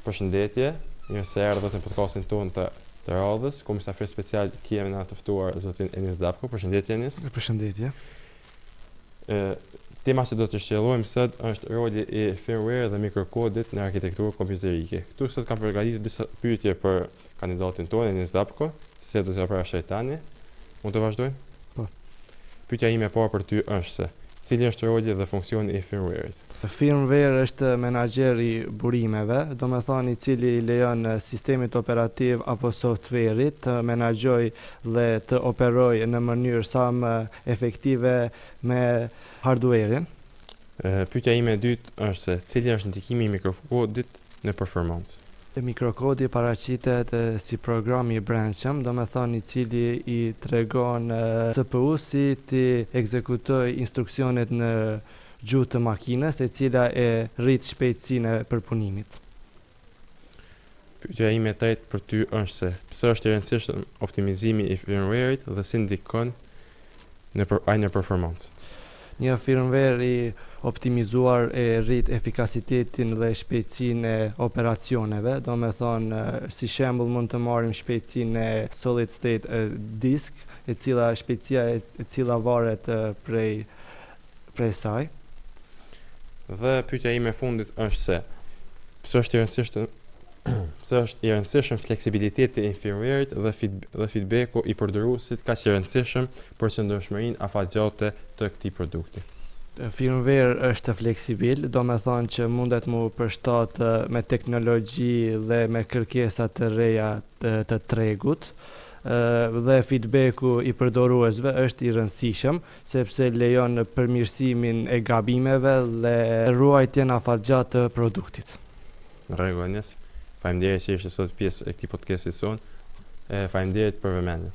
Përshëndetje, mirë se erdhët në podcastin tonë të radhës. Komisafir special kemi na të ftuar zotin Enis Dapko. Përshëndetje Enis. Përshëndetje. Tema që do të shqyrojmë sot është roli I firmware dhe mikrokodit në arkitekturë kompjuterike. Këtu sot kam përgatitur disa pyetje për kandidatin tonë Enis Dapko, se do t'ja parashoj tani. Mund të vazhdojmë? Po. Pyetja ime e parë për ty është se cili është roli dhe funksioni I firmware-it? Firmware është menaxheri I burimeve, do me thoni I cili lejon sistemit operativ apo software-it të menaxhoj dhe të operoj në mënyrë sa më efektive me hardware-in. Pyetja ime e dytë është se cili është ndikimi I mikrokodit në performancë? Mikrokodi paraqitet si program I brendshëm, do me thoni I cili I tregon CPU si të ekzekutoj instruksionet në gjuhë të makinës, e cila e rrit shpejtësinë e përpunimit. Pyetja ime e tretë për ty është se pse është I rëndësishëm optimizimi I firmware-it dhe si ndikon në performancë? Një firmware I optimizuar e rrit efikasitetin dhe shpejtësinë e operacioneve, do me thonë si shembull mund të marrim shpejtësinë e solid state disk, e cila shpejtësia e cila varet prej saj. Dhe pyetja ime e fundit është se pse është I rëndësishëm fleksibiliteti I firmware-it dhe feedbacku I përdoruesit kaq I rëndësishëm për qëndrueshmërinë afatgjate të këtij produkti. Firmware është fleksibil, do me thonë që mundet mu përshtatë me teknologji dhe me kërkesa të reja të tregut, dhe feedbacku I përdoruesve është I rëndësishëm sepse lejon përmirësimin e gabimeve dhe ruajtjen afatgjatë të produktit. Në rregull, Enis. Faleminderit që ishe sot pjesë e këtij podcasti son. Faleminderit për vëmendjen.